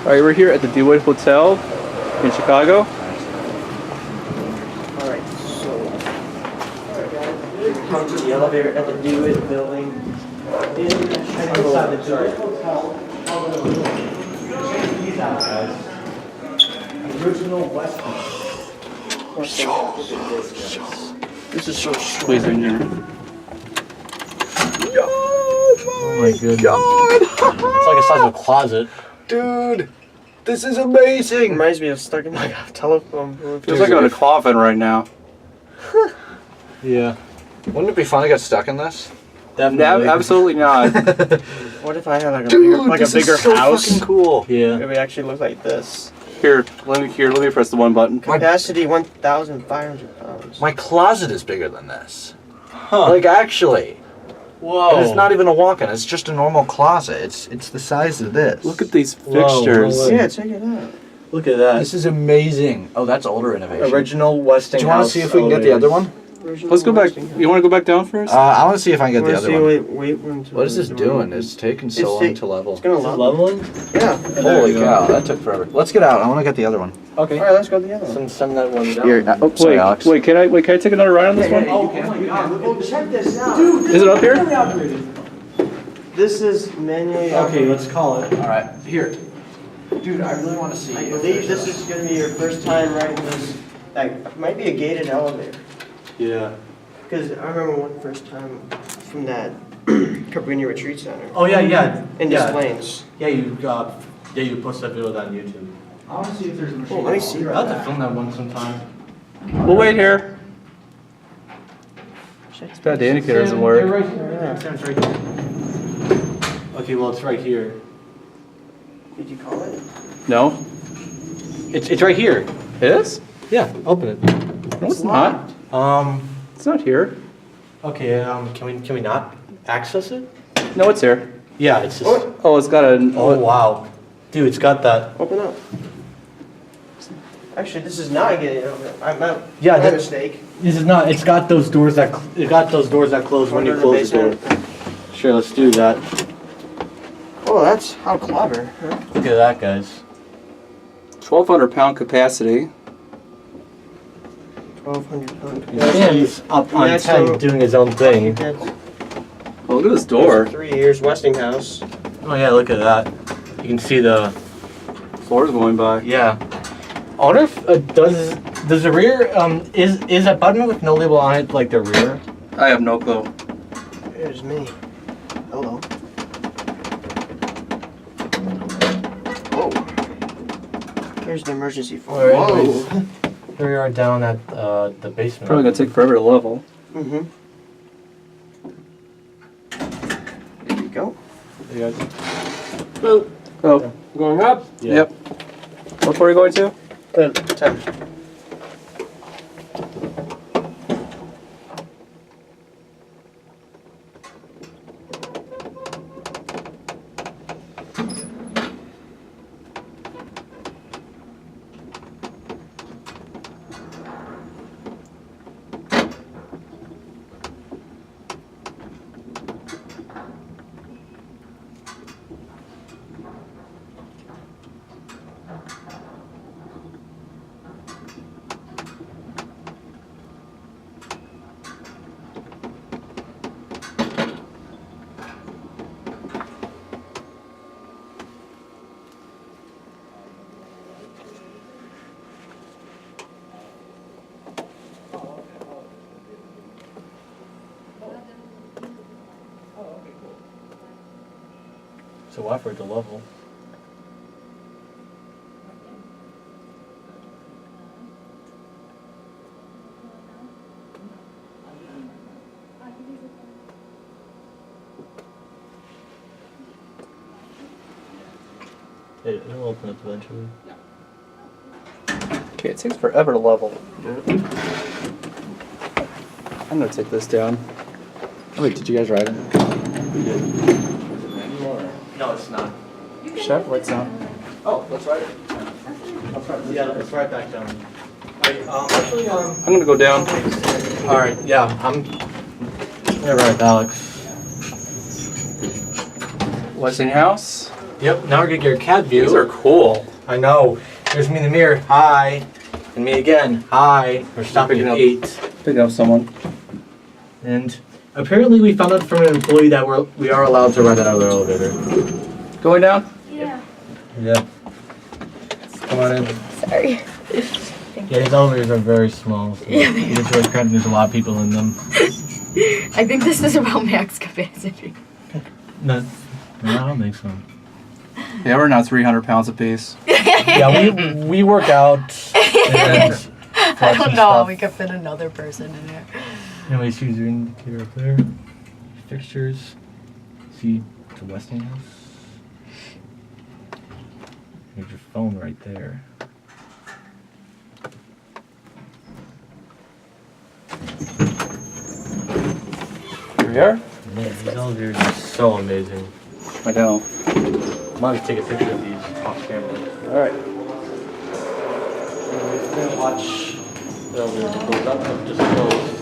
Alright, we're here at the DeWitt Hotel in Chicago. Alright, so come to the elevator at the DeWitt building. Inside the DeWitt Hotel. Check these out, guys. Original Westinghouse. This is so Squeeze in here. Oh my goodness. God! It's like the size of a closet. Dude, this is amazing! Reminds me of stuck in like a telephone booth. Feels like I'm in a coffin right now. Yeah. Wouldn't it be fun to get stuck in this? Definitely. Absolutely not. What if I had like a Dude, bigger, like this a bigger is so house? fucking cool. Yeah. It would actually look like this. Let me press the one button. Capacity 1,500 pounds. My closet is bigger than this. Huh. Like actually. Whoa. And it's not even a walk-in, it's just a normal closet. It's the size of this. Look at these Whoa, fixtures. no way. Yeah, check it out. Look at that. This is amazing. Oh, that's older innovation. Original Westinghouse. Do you want to see if we can get the other one? Let's go back. You want to go back down first? I want to see if I can get the other one. Wait until What is this the doing? door- It's taking so It's long to level. It's gonna Is it level. leveling? Yeah. Holy cow, that took forever. Let's get out. I want to get the other one. Okay. Alright, let's go to the other one. Send that one down. Here, oh, sorry, Alex. Wait, can I take another ride on this one? Oh my god. Oh, check this out. Dude, Is it up here? this is manually Okay, let's call it. All right, here. Dude, I really want to see. I believe this is going to be your first time riding this. Like, might be a gated elevator. Yeah. Because I remember one first time from that Cabrini Retreat Center. Oh yeah, yeah. In yeah. Des Plaines. Yeah, you post that video on YouTube. I want to see if there's a machine. Oh, let me see. I'll have to film that one sometime. We'll wait here. It's bad the indicator doesn't work. Right here. Yeah. Sam's right here. Okay, well it's right here. Did you call it? No? It's right here. It is? Yeah, open it. No, it's not. It's not here. Okay, can we not access it? No, it's here. Yeah, it's just. Oh, it's got a. Oh wow, dude, it's got that. Open up. Actually, this is not a gated elevator. Yeah, my mistake. This is not. It's got those doors that. It got those doors that close when you Under close the door. basement. Sure, let's do that. Oh, that's how clever. Huh? Look at that, guys. 1,200 pound capacity. 1,200 pound. Sam's up on Next 10 one. doing his own thing. Oh, look at this door. 3 years, Westinghouse. Oh yeah, look at that. You can see the. Floor's going by. Yeah. I wonder if does the rear is a button with no label on it like the rear? I have no clue. Here's me. Hello. Whoa. Here's the emergency phone. Alright, anyways. Here we are down at the basement. Probably gonna take forever to level. Mm-hmm. There you go. You guys? Oh, Going up? Yeah. yep. What floor are you going to? 10. So why for it to level? It'll open up eventually. Okay, it takes forever to level. I'm gonna take this down. Wait, did you guys ride it? We did. No, it's not. Chef, lights on. Oh, let's ride it. Yeah, it's right back down. Actually, I'm gonna go down. all right, yeah, I'm gonna ride with Alex. Westinghouse. Yep, now we're gonna get our cab view. These are cool. I know. Here's me in the mirror. Hi. And me again. Hi. We're stopping Picking at up- 8. Picking up someone. And apparently we found out from an employee that we are allowed to ride out of the elevator. Going down? Yeah. Yeah. Come on in. Sorry. Yeah, these elevators are very small. So Yeah, you get to a there's a lot of people in them. I think this is about max capacity. No, I don't think so. Yeah, we're now 300 pounds apiece. Yeah, we work out. And I don't know. We could fit another person in here. Anyways, here's your indicator up there. Fixtures. See, it's a Westinghouse. Here's your phone right there. Here we are. Man, these elevators are so amazing. I know. I'm gonna take a picture of these off camera. Alright. We're gonna watch the elevator that goes up, just close.